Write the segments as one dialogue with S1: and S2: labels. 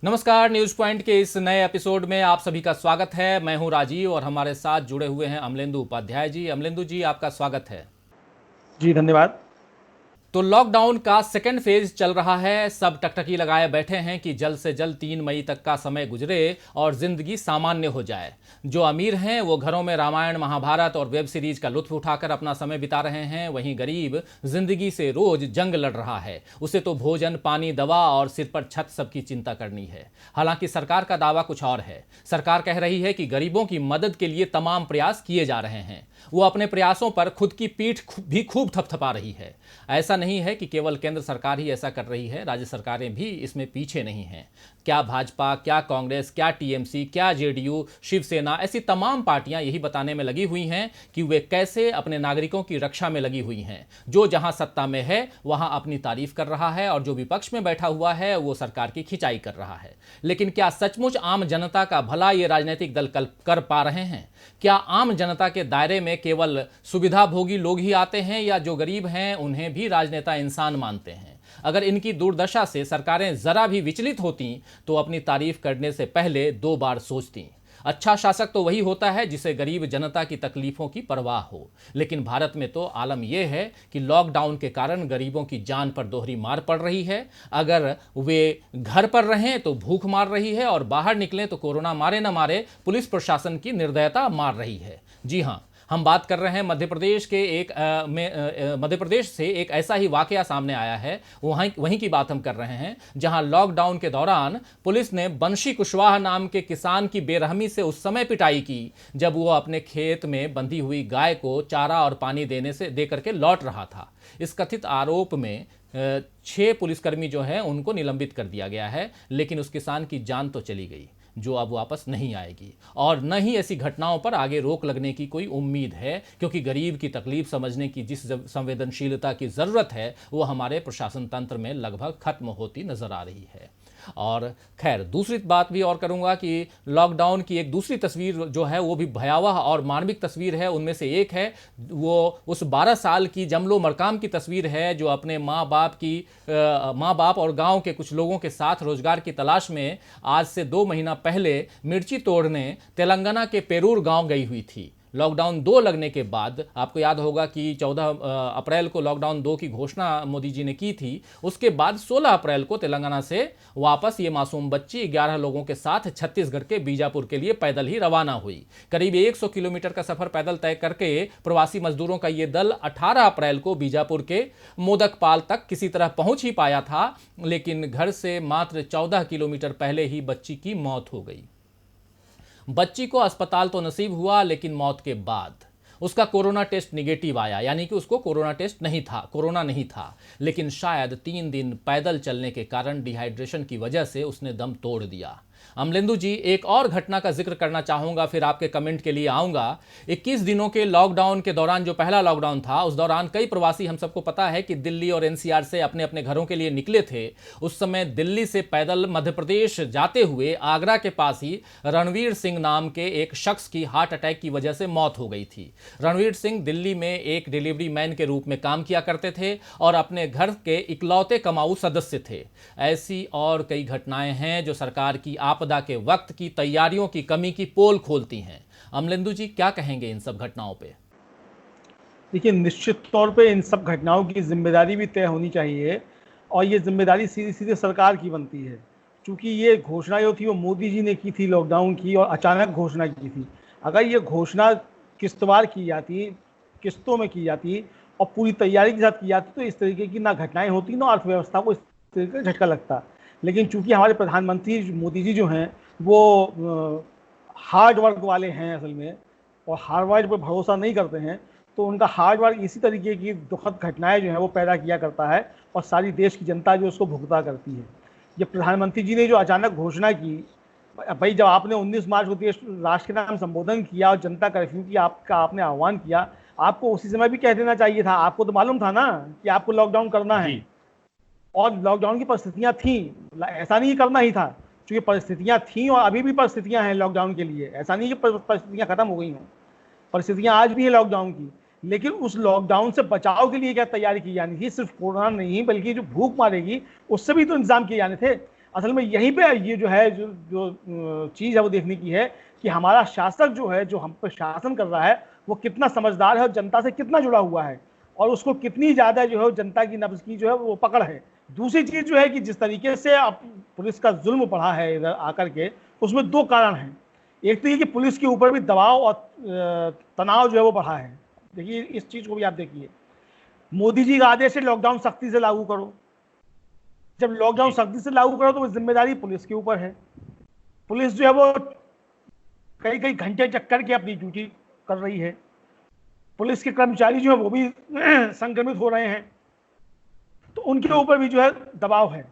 S1: नमस्कार। News point के इस नए एपिसोड में आप सभी का स्वागत है। मैं हूं राजीव और हमारे साथ जुड़े हुए हैं अमलेंदु उपाध्याय जी। अमलेंदु जी, आपका स्वागत है।
S2: जी धन्यवाद।
S1: तो लॉकडाउन का सेकेंड फेज चल रहा है। सब टकटकी लगाए बैठे हैं कि जल्द से जल्द 3 मई तक का समय गुजरे और जिंदगी सामान्य हो जाए। जो अमीर हैं वो घरों में रामायण महाभारत और वेब सीरीज का लुत्फ उठाकर अपना समय बिता रहे हैं। वहीं गरीब जिंदगी से रोज जंग लड़ रहा है। उसे तो भोजन, पानी, दवा और सिर पर छत सबकी चिंता करनी है। हालांकि सरकार का दावा कुछ और है। सरकार कह रही है कि गरीबों की मदद के लिए तमाम प्रयास किए जा रहे हैं। वो अपने प्रयासों पर खुद की पीठ भी खूब थपथपा रही है। ऐसा नहीं है कि केवल केंद्र सरकार ही ऐसा कर रही है, राज्य सरकारें भी इसमें पीछे नहीं हैं। क्या भाजपा, क्या कांग्रेस, क्या टीएमसी, क्या जेडीयू, शिवसेना, ऐसी तमाम पार्टियां यही बताने में लगी हुई हैं कि वे कैसे अपने नागरिकों की रक्षा में लगी हुई हैं। जो जहां सत्ता में है वहां अपनी तारीफ कर रहा है और जो विपक्ष में बैठा हुआ है वो सरकार की खिंचाई कर रहा है। लेकिन क्या सचमुच आम जनता का भला ये राजनीतिक दल कर पा रहे हैं? क्या आम जनता के दायरे में केवल सुविधाभोगी लोग ही आते हैं या जो गरीब हैं उन्हें भी राजनेता इंसान मानते हैं? अगर इनकी दुर्दशा से सरकारें जरा भी विचलित होती तो अपनी तारीफ करने से पहले 2 बार सोचती। अच्छा शासक तो वही होता है जिसे गरीब जनता की तकलीफों की परवाह हो। लेकिन भारत में तो आलम यह है कि लॉकडाउन के कारण गरीबों की जान पर दोहरी मार पड़ रही है। अगर वे घर पर रहें तो भूख मार रही है और बाहर निकलें तो कोरोना मारे न मारे पुलिस प्रशासन की निर्दयता मार रही है। जी हाँ, हम बात कर रहे हैं मध्य प्रदेश के मध्य प्रदेश से एक ऐसा ही वाकया सामने आया है। वहीं की बात हम कर रहे हैं जहां लॉकडाउन के दौरान पुलिस ने बंशी कुशवाहा नाम के किसान की बेरहमी से उस समय पिटाई की जब वो अपने खेत में बंधी हुई गाय को चारा और पानी दे करके लौट रहा था। इस कथित आरोप में 6 पुलिसकर्मी जो हैं उनको निलंबित कर दिया गया है। लेकिन उस किसान की जान तो चली गई जो अब वापस नहीं आएगी और न ही ऐसी घटनाओं पर आगे रोक लगने की कोई उम्मीद है, क्योंकि गरीब की तकलीफ समझने की जिस संवेदनशीलता की ज़रूरत है वो हमारे प्रशासन तंत्र में लगभग खत्म होती नजर आ रही है। और खैर, दूसरी बात भी और करूंगा कि लॉकडाउन की एक दूसरी तस्वीर जो है वो भी भयावह और मार्मिक तस्वीर है। उनमें से एक है वो उस 12 साल की जमलो मरकाम की तस्वीर है जो अपने माँ बाप और गांव के कुछ लोगों के साथ रोजगार की तलाश में आज से 2 महीना पहले मिर्ची तोड़ने तेलंगाना के पेरूर गांव गई हुई थी। लॉकडाउन 2 लगने के बाद आपको याद होगा कि 14 अप्रैल को लॉकडाउन 2 की घोषणा मोदी जी ने की थी। उसके बाद 16 अप्रैल को तेलंगाना से वापस ये मासूम बच्ची 11 लोगों के साथ छत्तीसगढ़ के बीजापुर के लिए पैदल ही रवाना हुई। करीब 100 किलोमीटर का सफर पैदल तय करके प्रवासी मजदूरों का ये दल 18 अप्रैल को बीजापुर के मोदकपाल तक किसी तरह पहुंच ही पाया था। लेकिन घर से मात्र 14 किलोमीटर पहले ही बच्ची की मौत हो गई। बच्ची को अस्पताल तो नसीब हुआ, लेकिन मौत के बाद उसका कोरोना टेस्ट निगेटिव आया, यानी कि उसको कोरोना नहीं था। लेकिन शायद 3 दिन पैदल चलने के कारण डिहाइड्रेशन की वजह से उसने दम तोड़ दिया। अमलेंदु जी, एक और घटना का जिक्र करना चाहूंगा, फिर आपके कमेंट के लिए आऊंगा। 21 दिनों के लॉकडाउन के दौरान, जो पहला लॉकडाउन था, उस दौरान कई प्रवासी, हम सबको पता है कि दिल्ली और एनसीआर से अपने अपने घरों के लिए निकले थे। उस समय दिल्ली से पैदल मध्य प्रदेश जाते हुए आगरा के पास ही रणवीर सिंह नाम के एक शख्स की हार्ट अटैक की वजह से मौत हो गई थी। रणवीर सिंह दिल्ली में एक डिलीवरी मैन के रूप में काम किया करते थे और अपने घर के इकलौते कमाऊ सदस्य थे। ऐसी और कई घटनाएं हैं जो सरकार की आपदा के वक्त की तैयारियों की कमी की पोल खोलती हैं। अमलेंदु जी, क्या कहेंगे इन सब घटनाओं पे?
S2: देखिए, निश्चित तौर पे इन सब घटनाओं की जिम्मेदारी भी तय होनी चाहिए और ये जिम्मेदारी सीधे सीधे सरकार की बनती है। क्योंकि ये घोषणा जो थी वो मोदी जी ने की थी लॉकडाउन की, और अचानक घोषणा की थी। अगर ये घोषणा किस्तवार की जाती, किस्तों में की जाती और पूरी तैयारी के साथ की जाती तो इस तरीके की ना घटनाएं होती, ना अर्थव्यवस्था को इस तरीके का झटका लगता। लेकिन चूंकि हमारे प्रधानमंत्री मोदी जी जो हैं वो हार्ड वर्क वाले हैं असल में, और हार्ड वर्क पर भरोसा नहीं करते हैं, तो उनका हार्ड वर्क इसी तरीके की दुखद घटनाएं जो हैं वो पैदा किया करता है और सारी देश की जनता जो उसको भुगता करती है। ये प्रधानमंत्री जी ने जो अचानक घोषणा की, भाई जब आपने 19 मार्च को देश राष्ट्र के नाम संबोधन किया और जनता कर्फ्यू की आपने आह्वान किया, आपको उसी समय भी कह देना चाहिए था। आपको तो मालूम था ना कि आपको लॉकडाउन करना है और लॉकडाउन की परिस्थितियां थी। ऐसा नहीं करना ही था, क्योंकि परिस्थितियां थी और अभी भी परिस्थितियां हैं लॉकडाउन के लिए। ऐसा नहीं कि परिस्थितियां खत्म हो गई हों, परिस्थितियां आज भी है लॉकडाउन की। लेकिन उस लॉकडाउन से बचाव के लिए क्या तैयारी की जानी थी? सिर्फ कोरोना नहीं बल्कि जो भूख मारेगी उससे भी तो इंतजाम किए जाने थे। असल में यहीं पे ये जो है जो जो चीज़ है वो देखने की है कि हमारा शासक जो है, जो हम पर शासन कर रहा है, वो कितना समझदार है और जनता से कितना जुड़ा हुआ है, और उसको कितनी ज़्यादा जो है जनता की नब्ज़ की जो है वो पकड़ है। दूसरी चीज़ जो है कि जिस तरीके से अब पुलिस का जुल्म बढ़ा है इधर आकर के, उसमें दो कारण हैं। एक तो ये कि पुलिस के ऊपर भी दबाव और तनाव जो है वो बढ़ा है। देखिए इस चीज़ को भी आप देखिए, मोदी जी का आदेश है लॉकडाउन सख्ती से लागू करो। जब लॉकडाउन सख्ती से लागू करो तो वो जिम्मेदारी पुलिस के ऊपर है। पुलिस जो है वो कई कई घंटे चेक करके अपनी ड्यूटी कर रही है। पुलिस के कर्मचारी जो है वो भी संक्रमित हो रहे हैं, तो उनके ऊपर भी जो है दबाव है।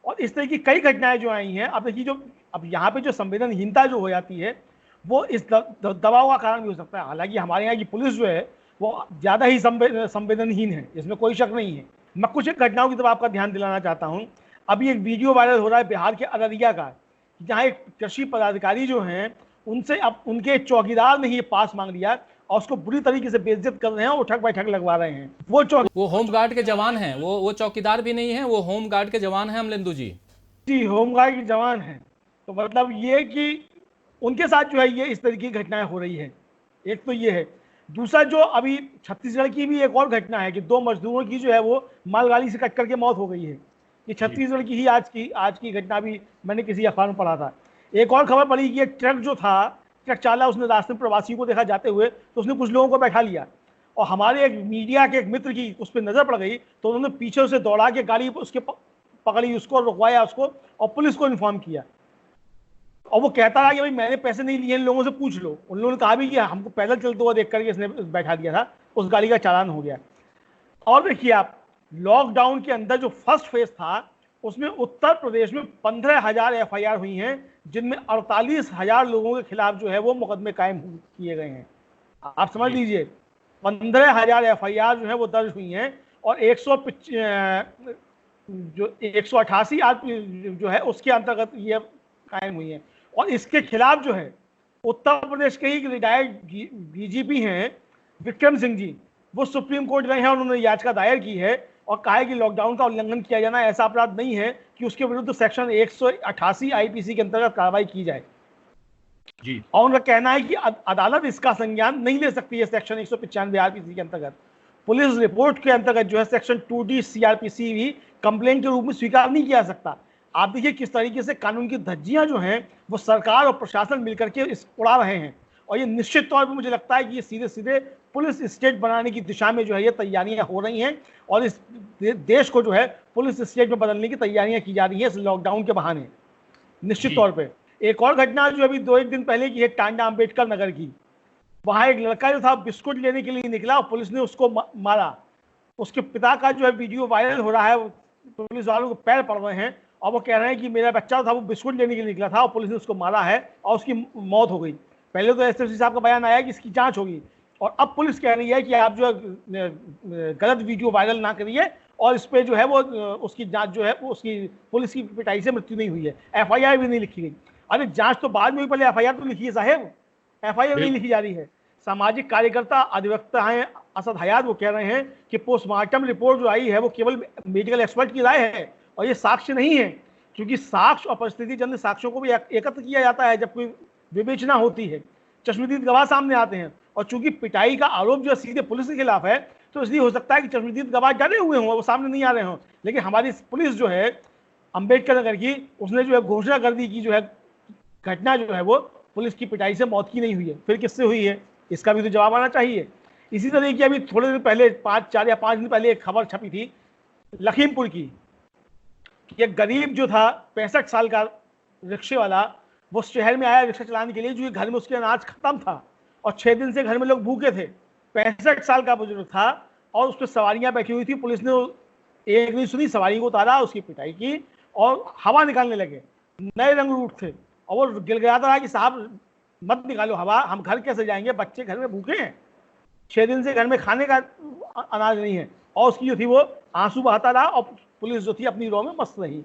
S2: और इस तरह की कई घटनाएं जो आई हैं, अब देखिए जो अब यहाँ पे जो संवेदनहीनता जो हो जाती है वो इस दबाव का कारण भी हो सकता है। हालांकि हमारे यहाँ की पुलिस जो है वो ज़्यादा ही संवेदनहीन है, इसमें कोई शक नहीं है। मैं कुछ एक घटनाओं की तरफ आपका ध्यान दिलाना चाहता हूँ। अभी एक वीडियो वायरल हो रहा है बिहार के अररिया का, जहाँ एक कृषि पदाधिकारी जो हैं उनसे अब उनके चौकीदार ने ही पास मांग लिया और उसको बुरी तरीके से बेइज्जत कर रहे हैं और उठक बैठक लगवा रहे हैं।
S1: वो होम गार्ड के जवान हैं, वो चौकीदार भी नहीं है, वो होम गार्ड के जवान हैं अमलेंदु जी।
S2: जी होमगार्ड के जवान हैं। तो मतलब ये कि उनके साथ जो है ये इस तरीके की घटनाएं हो रही है। एक तो ये है। दूसरा जो अभी छत्तीसगढ़ की भी एक और घटना है कि दो मजदूरों की जो है वो मालगाड़ी से कट करके मौत हो गई है। ये छत्तीसगढ़ की ही आज की घटना भी मैंने किसी अखबार में पढ़ा था। एक और खबर पड़ी कि एक ट्रक जो था, ट्रक चालक उसने रास्ते में प्रवासियों को देखा जाते हुए तो उसने कुछ लोगों को बैठा लिया, और हमारे एक मीडिया के एक मित्र की उस पर नजर पड़ गई तो उन्होंने पीछे उसे दौड़ा के गाड़ी उसके पकड़ी, उसको रुकवाया उसको और पुलिस को इन्फॉर्म किया। और वो कहता रहा कि भाई मैंने पैसे नहीं लिए, इन लोगों से पूछ लो। उन लोगों ने कहा भी कि हमको पैदल चलते हुआ देख करके इसने बैठा दिया था, उस गाड़ी का चालान हो गया। और देखिए आप, लॉकडाउन के अंदर जो फर्स्ट फेज था उसमें उत्तर प्रदेश में 15,000 FIR हुई हैं, जिनमें 48,000 लोगों के खिलाफ जो है वो मुकदमे कायम किए गए हैं। आप समझ लीजिए 15,000 FIR जो है वो दर्ज हुई हैं, और 188 जो है उसके अंतर्गत ये कायम हुई है। और इसके खिलाफ जो है उत्तर प्रदेश के ही रिटायर्ड DGP हैं विक्रम सिंह जी, वो सुप्रीम कोर्ट गए हैं, उन्होंने याचिका दायर की है और कहा है कि लॉकडाउन का उल्लंघन किया जाना ऐसा अपराध नहीं है कि उसके विरुद्ध सेक्शन 188 IPC के अंतर्गत कार्रवाई की जाए जी। और उनका कहना है कि अदालत इसका संज्ञान नहीं ले सकती है। सेक्शन 195 IPC के अंतर्गत पुलिस रिपोर्ट के अंतर्गत जो है सेक्शन 2D CRPC भी कंप्लेंट के रूप में स्वीकार नहीं किया जा सकता। आप देखिए किस तरीके से कानून की धज्जियां जो हैं वो सरकार और प्रशासन मिलकर के उड़ा रहे हैं, और ये निश्चित तौर पर मुझे लगता है कि ये सीधे सीधे पुलिस स्टेट बनाने की दिशा में जो है ये तैयारियां हो रही हैं, और इस देश को जो है पुलिस स्टेट में बदलने की तैयारियां की जा रही हैं इस लॉकडाउन के बहाने। निश्चित तौर पर एक और घटना जो अभी 2-1 दिन पहले की है टांडा अंबेडकर नगर की, वहां एक लड़का जो था बिस्कुट लेने के लिए निकला और पुलिस ने उसको मारा। उसके पिता का जो है वीडियो वायरल हो रहा है, पुलिस वालों को पैर पड़ रहे हैं और वो कह रहे हैं कि मेरा बच्चा था वो बिस्कुट लेने के लिए निकला था और पुलिस ने उसको मारा है और उसकी मौत हो गई। पहले तो SSP साहब का बयान आया कि इसकी जांच होगी, और अब पुलिस कह रही है कि आप जो है गलत वीडियो वायरल ना करिए, और इस पर जो है वो उसकी जांच जो है वो उसकी पुलिस की पिटाई से मृत्यु नहीं हुई है, FIR भी नहीं लिखी गई। अरे जांच तो बाद में हुई, पहले FIR तो लिखिए साहेब, FIR नहीं लिखी जा रही है। सामाजिक कार्यकर्ता अधिवक्ता हैं असद हयात, वो कह रहे हैं कि पोस्टमार्टम रिपोर्ट जो आई है वो केवल मेडिकल एक्सपर्ट की राय है और ये साक्ष्य नहीं है, क्योंकि साक्ष्य और परिस्थितिजन्य साक्ष्यों को भी एकत्र किया जाता है जब कोई विवेचना होती है, चश्मदीद गवाह सामने आते हैं। और चूंकि पिटाई का आरोप जो सीधे पुलिस के खिलाफ है तो इसलिए हो सकता है कि चश्मदीद गवाह डरे हुए हों, वो सामने नहीं आ रहे हों। लेकिन हमारी पुलिस जो है अंबेडकर नगर की, उसने जो है घोषणा कर दी कि जो है घटना जो है वो पुलिस की पिटाई से मौत की नहीं हुई है, फिर किससे हुई है इसका भी तो जवाब आना चाहिए। इसी तरह की अभी थोड़े दिन पहले 4 या 5 दिन पहले एक खबर छपी थी लखीमपुर की, एक गरीब जो था 65 साल का रिक्शे वाला, वो शहर में आया रिक्शा चलाने के लिए, जो घर में उसके अनाज खत्म था और 6 दिन से घर में लोग भूखे थे। 65 साल का बुजुर्ग था और उस पर सवारियां बैठी हुई थी। पुलिस ने एक नहीं सुनी, सवारी को उतारा, उसकी पिटाई की और हवा निकालने लगे। नए रंग रूट थे और वो गिड़गिड़ाता रहा कि साहब मत निकालो हवा, हम घर कैसे जाएंगे, बच्चे घर में भूखे हैं, 6 दिन से घर में खाने का अनाज नहीं है। और उसकी जो थी वो आंसू बहाता रहा और पुलिस जो थी अपनी रॉ में मस्त रही।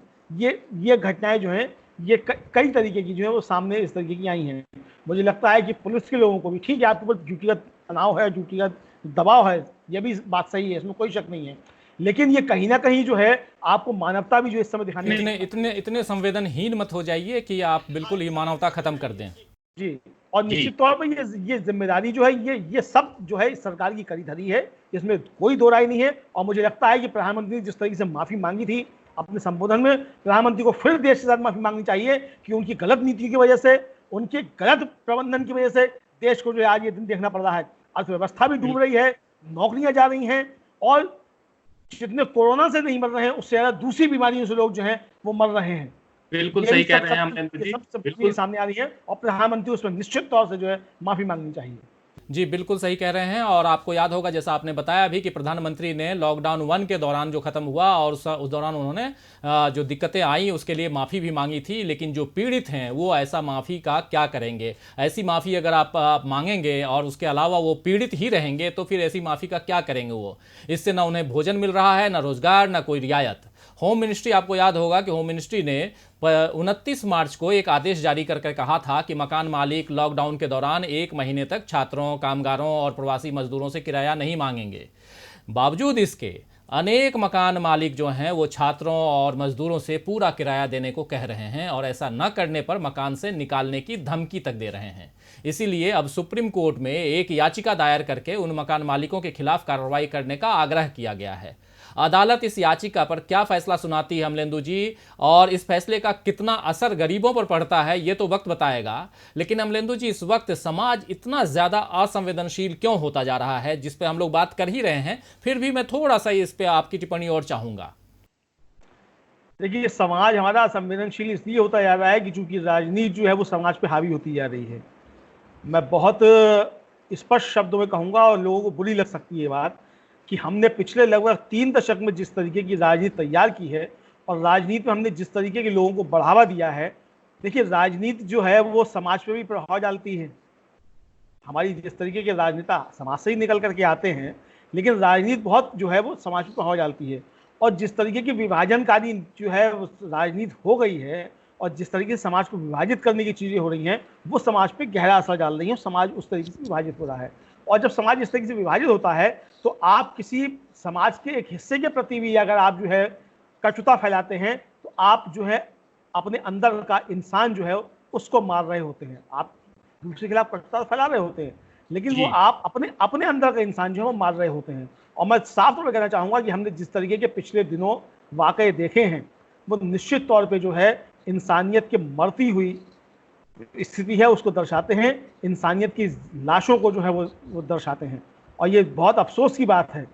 S2: ये घटनाएं जो हैं ये कई तरीके की जो है वो सामने इस तरीके की आई हैं। मुझे लगता है कि पुलिस के लोगों को भी, ठीक है आपके ऊपर ड्यूटी का तनाव है, ड्यूटी का दबाव है, ये भी बात सही है, इसमें कोई शक नहीं है, लेकिन ये कहीं ना कहीं जो है आपको मानवता भी जो इस समय दिखानी
S1: इतने इतने इतने संवेदनहीन मत हो जाइए कि आप बिल्कुल ही मानवता खत्म कर दें।
S2: जी। और
S3: जी
S2: निश्चित तौर पर ये जिम्मेदारी जो है ये सब जो है इस सरकार की कड़ी धरी है, इसमें कोई दो राय नहीं है। और मुझे लगता है कि प्रधानमंत्री ने जिस तरीके से माफी मांगी थी अपने संबोधन में, प्रधानमंत्री को फिर देश के साथ माफी मांगनी चाहिए कि उनकी गलत नीति की वजह से, उनके गलत प्रबंधन की वजह से देश को जो है आज ये दिन देखना पड़ रहा है। अर्थव्यवस्था भी डूब रही है, नौकरियां जा रही हैं, और जितने कोरोना से नहीं मर रहे हैं उससे ज्यादा दूसरी बीमारियों से लोग जो हैं वो मर रहे हैं।
S3: बिल्कुल
S2: यही
S3: सही कह
S2: सब
S3: रहे हैं
S2: सब
S3: अमरेंद्र जी,
S2: सब सब
S3: बिल्कुल
S2: चीजें सामने आ रही है, और प्रधानमंत्री उसमें निश्चित तौर से जो है माफी मांगनी चाहिए।
S1: जी बिल्कुल सही कह रहे हैं। और आपको याद होगा, जैसा आपने बताया अभी, कि प्रधानमंत्री ने लॉकडाउन 1 के दौरान जो खत्म हुआ और उस दौरान उन्होंने जो दिक्कतें आई उसके लिए माफ़ी भी मांगी थी, लेकिन जो पीड़ित हैं वो ऐसा माफ़ी का क्या करेंगे। ऐसी माफ़ी अगर आप मांगेंगे और उसके अलावा वो पीड़ित ही रहेंगे तो फिर ऐसी माफ़ी का क्या करेंगे वो। इससे ना उन्हें भोजन मिल रहा है, ना रोजगार, ना कोई रियायत। होम मिनिस्ट्री, आपको याद होगा कि होम मिनिस्ट्री ने 29 मार्च को एक आदेश जारी करके कहा था कि मकान मालिक लॉकडाउन के दौरान 1 महीने तक छात्रों, कामगारों और प्रवासी मजदूरों से किराया नहीं मांगेंगे। बावजूद इसके अनेक मकान मालिक जो हैं वो छात्रों और मजदूरों से पूरा किराया देने को कह रहे हैं और ऐसा न करने पर मकान से निकालने की धमकी तक दे रहे हैं। इसीलिए अब सुप्रीम कोर्ट में एक याचिका दायर करके उन मकान मालिकों के खिलाफ कार्रवाई करने का आग्रह किया गया है। अदालत इस याचिका पर क्या फैसला सुनाती है अमलेंदु जी, और इस फैसले का कितना असर गरीबों पर पड़ता है ये तो वक्त बताएगा। लेकिन अमलेंदु जी, इस वक्त समाज इतना ज्यादा असंवेदनशील क्यों होता जा रहा है, जिस पे हम लोग बात कर ही रहे हैं, फिर भी मैं थोड़ा सा इस पे आपकी टिप्पणी और चाहूंगा।
S2: देखिए, समाज हमारा असंवेदनशील इसलिए होता जा रहा है कि चूंकि राजनीति जो है वो समाज पे हावी होती जा रही है। मैं बहुत स्पष्ट शब्दों में कहूंगा, और लोगों को बुरी लग सकती है ये बात, कि हमने पिछले लगभग 3 दशक में जिस तरीके की राजनीति तैयार की है और राजनीति में हमने जिस तरीके के लोगों को बढ़ावा दिया है, देखिए राजनीति जो है वो समाज पे भी प्रभाव डालती है। हमारी जिस तरीके के राजनेता समाज से ही निकल करके आते हैं, लेकिन राजनीति बहुत जो है वो समाज पे प्रभाव डालती है। और जिस तरीके की विभाजनकारी जो है राजनीति हो गई है, और जिस तरीके से समाज को विभाजित करने की चीज़ें हो रही हैं, वो समाज पे गहरा असर डाल रही हैं। समाज उस तरीके से विभाजित हो रहा है, और जब समाज इस तरीके से विभाजित होता है तो आप किसी समाज के एक हिस्से के प्रति भी अगर आप जो है कटुता फैलाते हैं, तो आप जो है अपने अंदर का इंसान जो है उसको मार रहे होते हैं। आप दूसरे के खिलाफ कटुता फैला रहे होते हैं, लेकिन वो आप अपने अपने अंदर का इंसान जो है वो मार रहे होते हैं। और मैं साफ तौर पर कहना चाहूँगा कि हमने जिस तरीके के पिछले दिनों वाकये देखे हैं, वो निश्चित तौर पर जो है इंसानियत के मरती हुई स्थिति है उसको दर्शाते हैं, इंसानियत की लाशों को जो है वो दर्शाते हैं। और ये बहुत अफसोस की बात है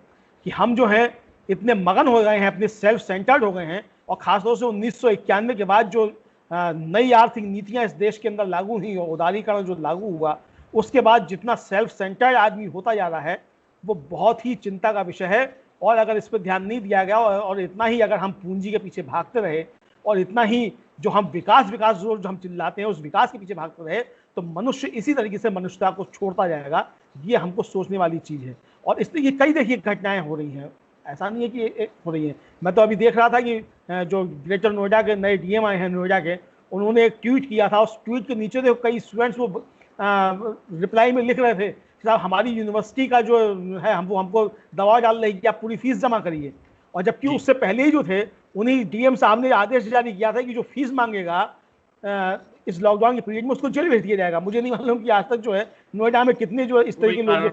S2: कि हम जो हैं इतने मगन हो गए हैं, अपने सेल्फ सेंटर्ड हो गए हैं, और ख़ासतौर से 1991 के बाद जो नई आर्थिक नीतियां इस देश के अंदर लागू हुई और उदारीकरण जो लागू हुआ, उसके बाद जितना सेल्फ सेंटर्ड आदमी होता जा रहा है वो बहुत ही चिंता का विषय है। और अगर इस पर ध्यान नहीं दिया गया और इतना ही अगर हम पूंजी के पीछे भागते रहे, और इतना ही जो हम विकास जो हम चिल्लाते हैं उस विकास के पीछे भागते रहे, तो मनुष्य इसी तरीके से मनुष्यता को छोड़ता जाएगा। ये हमको सोचने वाली चीज़ है। और इसलिए ये कई देखिए घटनाएं हो रही हैं, ऐसा नहीं है कि हो रही हैं। मैं तो अभी देख रहा था कि जो ग्रेटर नोएडा के नए डीएम आए हैं नोएडा के, उन्होंने एक ट्वीट किया था। उस ट्वीट के नीचे देखो कई स्टूडेंट्स वो रिप्लाई में लिख रहे थे कि साहब हमारी यूनिवर्सिटी का जो है हमको दबाव डाल रही है कि आप पूरी फीस जमा करिए। और जबकि उससे पहले ही जो थे उन्हीं डीएम साहब ने आदेश जारी किया था कि जो फीस मांगेगा इस लॉकडाउन के पीरियड में उसको जेल भेज दिया जाएगा। मुझे नहीं मालूम कि आज तक जो है नोएडा में कितने जो इस तरीके के लोग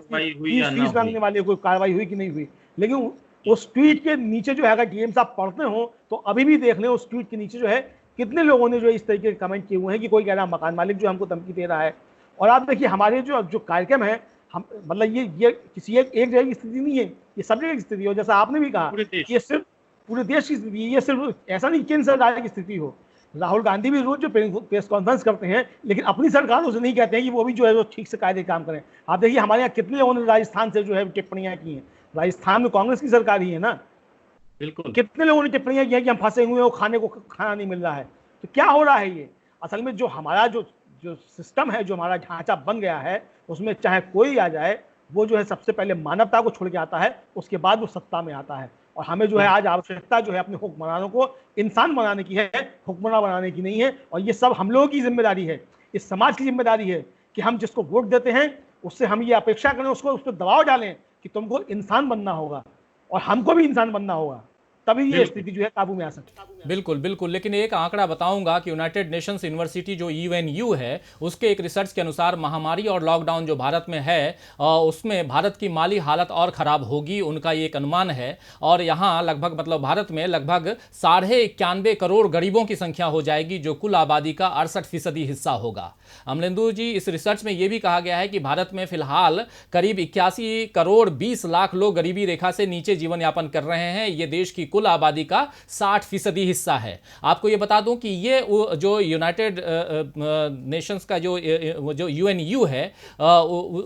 S2: फीस मांगने वाले कोई कार्रवाई हुई कि नहीं हुई। लेकिन उस ट्वीट के नीचे जो है अगर डीएम साहब पढ़ते हो तो अभी भी देख लें उस ट्वीट के नीचे जो है कितने लोगों ने जो इस तरीके के कमेंट किए हुए हैं कि कोई कह रहा है मकान मालिक जो हमको धमकी दे रहा है। और आप देखिए हमारे जो कार्यक्रम है, हम मतलब ये किसी एक जगह की स्थिति नहीं है, ये सब जगह की स्थिति हो। जैसा आपने भी कहा, ये सिर्फ पूरे देश की स्थिति, ये सिर्फ ऐसा नहीं केंद्र सरकार की स्थिति हो। राहुल गांधी भी रोज जो प्रेस कॉन्फ्रेंस करते हैं, लेकिन अपनी सरकारों से नहीं कहते हैं कि वो भी जो है वो ठीक से कायदे काम करें। आप देखिए हमारे यहाँ कितने लोगों ने राजस्थान से जो है टिप्पणियां की हैं। राजस्थान में कांग्रेस की सरकार ही है ना,
S3: बिल्कुल।
S2: कितने लोगों ने टिप्पणियां की हैं कि हम फंसे हुए हैं, खाने को खाना नहीं मिल रहा है। तो क्या हो रहा है ये? असल में जो हमारा जो सिस्टम है, जो हमारा ढांचा बन गया है, उसमें चाहे कोई आ जाए, वो जो है सबसे पहले मानवता को छोड़ के आता है, उसके बाद वो सत्ता में आता है। और हमें जो है आज आवश्यकता जो है अपने हुक्मरानों को इंसान बनाने की है, हुक्मरान बनाने की नहीं है। और ये सब हम लोगों की जिम्मेदारी है, इस समाज की जिम्मेदारी है कि हम जिसको वोट देते हैं उससे हम ये अपेक्षा करें, उसको उस पर दबाव डालें कि तुमको इंसान बनना होगा। और हमको भी इंसान बनना होगा, तभी ये
S3: बिल्कुल।
S2: स्थिति जो है काबू में आ सकती है।
S1: बिल्कुल बिल्कुल, लेकिन एक आंकड़ा बताऊंगा कि यूनाइटेड नेशंस यूनिवर्सिटी जो यूएनयू है, उसके एक रिसर्च के अनुसार महामारी और लॉकडाउन जो भारत में है उसमें भारत की माली हालत और खराब होगी, उनका ये एक अनुमान है। और यहाँ लगभग मतलब भारत में लगभग 91.5 करोड़ गरीबों की संख्या हो जाएगी, जो कुल आबादी का 68% हिस्सा होगा। अमलेंदु जी, इस रिसर्च में यह भी कहा गया है कि भारत में फिलहाल करीब 81 करोड़ 20 लाख लोग गरीबी रेखा से नीचे जीवन यापन कर रहे हैं। ये देश की कुल आबादी का 60% हिस्सा है। आपको ये बता दूं कि ये जो यूनाइटेड नेशंस का जो यूएनयू है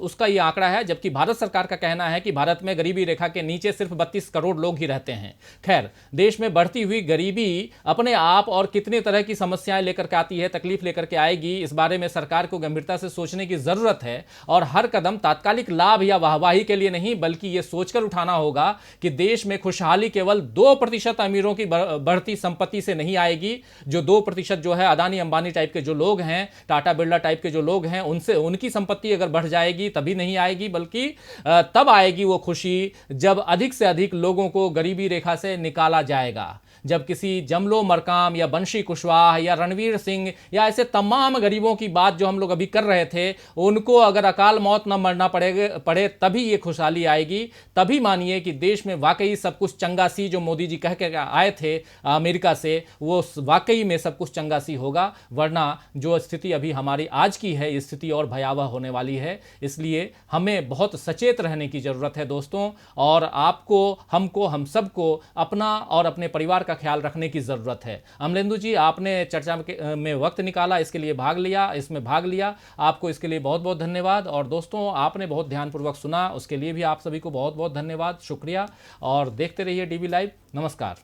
S1: उसका ये आंकड़ा है, जबकि भारत सरकार का कहना है कि भारत में गरीबी रेखा के नीचे सिर्फ 32 करोड़ लोग ही रहते हैं। खैर, देश में बढ़ती हुई गरीबी अपने आप और कितने तरह की समस्याएं लेकर के आती है, तकलीफ लेकर के आएगी, इस बारे में सरकार को गंभीरता से सोचने की जरूरत है। और हर कदम तात्कालिक लाभ या वाहवाही के लिए नहीं, बल्कि यह सोचकर उठाना होगा कि देश में खुशहाली केवल 2% अमीरों की बढ़ती संपत्ति से नहीं आएगी। जो 2% जो है अदानी अंबानी टाइप के जो लोग हैं, टाटा बिरला टाइप के जो लोग हैं, उनसे उनकी संपत्ति अगर बढ़ जाएगी तभी नहीं आएगी, बल्कि तब आएगी वो खुशी जब अधिक से अधिक लोगों को गरीबी रेखा से निकाला जाएगा। जब किसी जमलो मरकाम या बंशी कुशवाहा या रणवीर सिंह या ऐसे तमाम गरीबों की बात जो हम लोग अभी कर रहे थे, उनको अगर अकाल मौत न मरना पड़े तभी ये खुशहाली आएगी। तभी मानिए कि देश में वाकई सब कुछ चंगासी, जो मोदी जी कह के आए थे अमेरिका से, वो वाकई में सब कुछ चंगासी होगा। वरना जो स्थिति अभी हमारी आज की है, ये स्थिति और भयावह होने वाली है। इसलिए हमें बहुत सचेत रहने की जरूरत है दोस्तों, और आपको, हमको, हम सबको अपना और अपने परिवार का ख्याल रखने की जरूरत है। अमलेंदु जी, आपने चर्चा में वक्त निकाला, इसके लिए इसमें भाग लिया, आपको इसके लिए बहुत बहुत धन्यवाद। और दोस्तों, आपने बहुत ध्यानपूर्वक सुना, उसके लिए भी आप सभी को बहुत बहुत धन्यवाद, शुक्रिया। और देखते रहिए डीबी लाइव। नमस्कार।